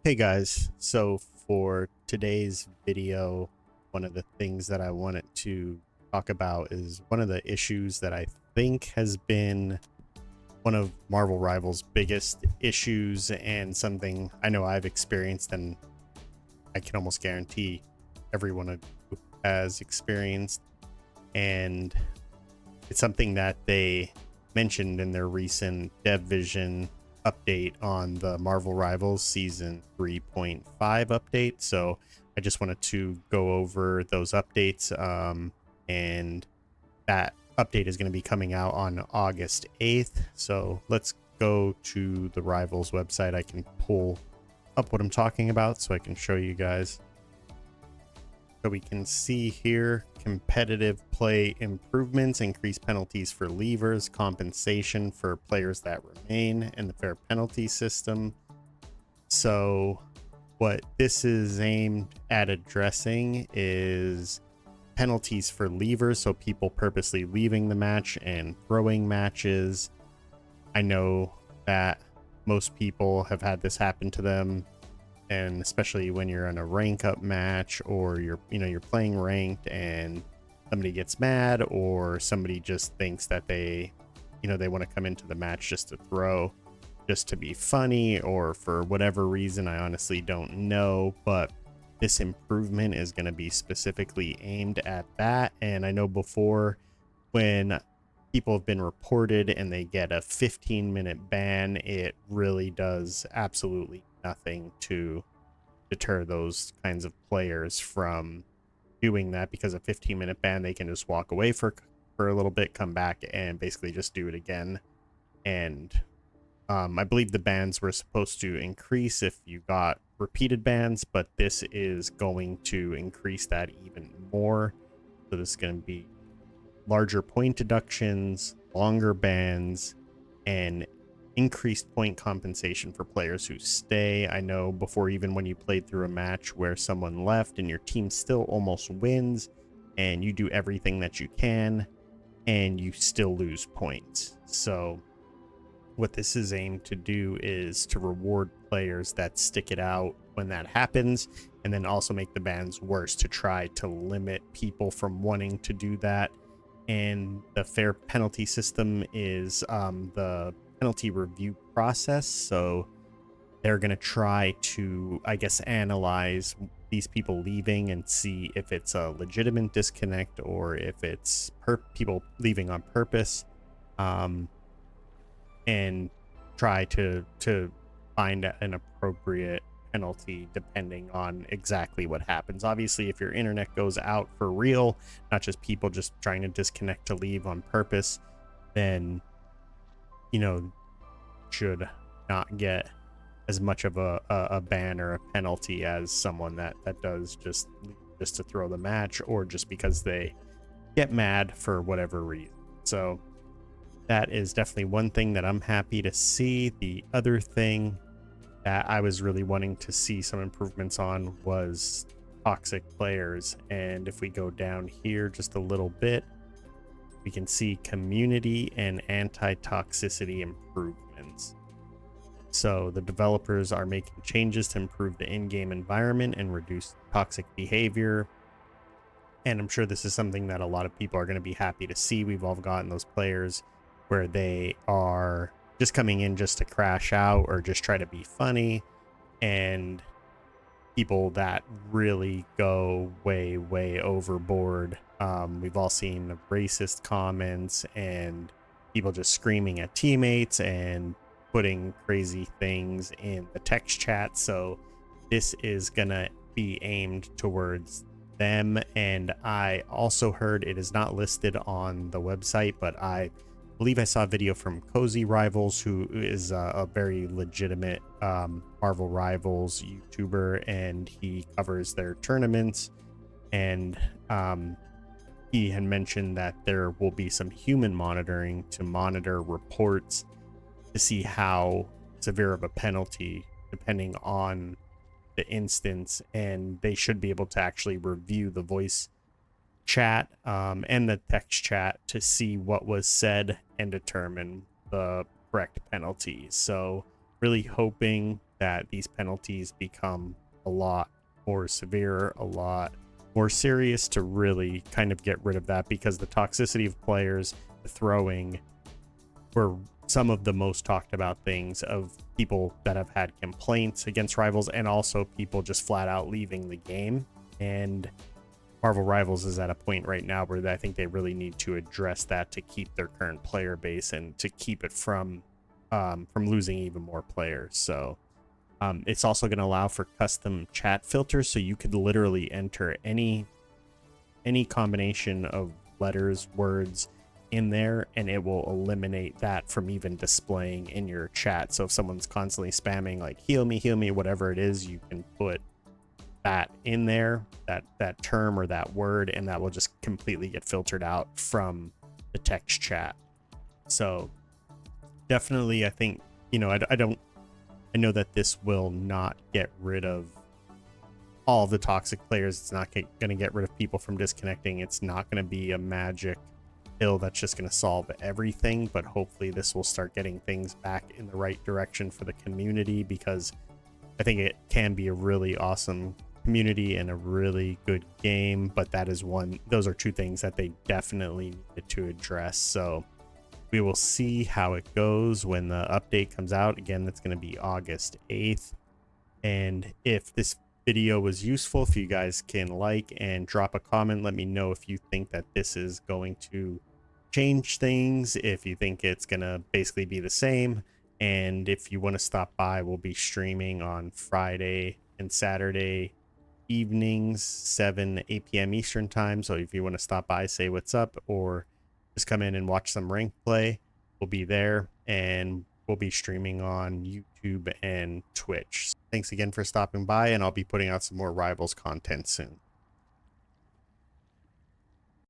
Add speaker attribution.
Speaker 1: Hey guys, so for today's video, one of the things that I wanted to talk about is one of the issues that I think has been one of Marvel Rivals' biggest issues, and something I know I've experienced and I can almost guarantee everyone has experienced. And it's something that they mentioned in their recent Dev Vision update on the Marvel Rivals Season 3.5 update. So I just wanted to go over those updates, and that update is going to be coming out on August 8th. So let's go to the Rivals website. I can pull up what I'm talking about so I can show you guys. So we can see here competitive play improvements, increased penalties for leavers, compensation for players that remain, and the fair penalty system. So what this is aimed at addressing is penalties for leavers, so people purposely leaving the match and throwing matches. I know that most people have had this happen to them, and especially when you're in a rank up match, or you're playing ranked and somebody gets mad, or somebody just thinks that they want to come into the match just to throw, just to be funny, or for whatever reason. I honestly don't know, but this improvement is going to be specifically aimed at that. And I know before, when people have been reported and they get a 15-minute ban, it really does absolutely nothing to deter those kinds of players from doing that, because a 15-minute ban, they can just walk away for a little bit, come back, and basically just do it again. And I believe the bans were supposed to increase if you got repeated bans, but this is going to increase that even more. So this is going to be larger point deductions, longer bans, and increased point compensation for players who stay. I know before, even when you played through a match where someone left and your team still almost wins, and you do everything that you can and you still lose points. So what this is aimed to do is to reward players that stick it out when that happens, and then also make the bans worse to try to limit people from wanting to do that. And the fair penalty system is the penalty review process. So they're going to try to, I guess, analyze these people leaving and see if it's a legitimate disconnect or if it's people leaving on purpose, and try to find an appropriate penalty depending on exactly what happens. Obviously, if your internet goes out for real, not just people just trying to disconnect to leave on purpose, then should not get as much of a ban or a penalty as someone that does just to throw the match, or just because they get mad for whatever reason. So that is definitely one thing that I'm happy to see. The other thing that I was really wanting to see some improvements on was toxic players. And if we go down here just a little bit, we can see community and anti-toxicity improvements. So the developers are making changes to improve the in-game environment and reduce toxic behavior. And I'm sure this is something that a lot of people are going to be happy to see. We've all gotten those players where they are just coming in just to crash out or just try to be funny, and people that really go way overboard. We've all seen the racist comments and people just screaming at teammates and putting crazy things in the text chat. So this is gonna be aimed towards them. And I also heard, it is not listed on the website, but I believe I saw a video from Cozy Rivals, who is a very legitimate Marvel Rivals YouTuber, and he covers their tournaments. And he had mentioned that there will be some human monitoring to monitor reports to see how severe of a penalty depending on the instance, and they should be able to actually review the voice chat and the text chat to see what was said and determine the correct penalty. So really hoping that these penalties become a lot more severe, a lot more serious, to really kind of get rid of that, because the toxicity of players, the throwing, were some of the most talked about things of people that have had complaints against Rivals, and also people just flat out leaving the game. And Marvel Rivals is at a point right now where I think they really need to address that to keep their current player base and to keep it from losing even more players. So it's also going to allow for custom chat filters, so you could literally enter any combination of letters, words in there, and it will eliminate that from even displaying in your chat. So if someone's constantly spamming like heal me, whatever it is, you can put that in there, that term or that word, and that will just completely get filtered out from the text chat. So definitely, I think, you know, I know that this will not get rid of all the toxic players. It's not going to get rid of people from disconnecting. It's not going to be a magic pill that's just going to solve everything, but hopefully this will start getting things back in the right direction for the community, because I think it can be a really awesome community and a really good game. But those are two things that they definitely needed to address. So we will see how it goes when the update comes out. Again, that's going to be August 8th. And if this video was useful, if you guys can like and drop a comment, let me know if you think that this is going to change things, if you think it's going to basically be the same. And if you want to stop by, we'll be streaming on Friday and Saturday evenings, 8 p.m. Eastern time. So if you want to stop by, say what's up, or just come in and watch some rank play, we'll be there, and we'll be streaming on YouTube and Twitch. Thanks again for stopping by, and I'll be putting out some more Rivals content soon.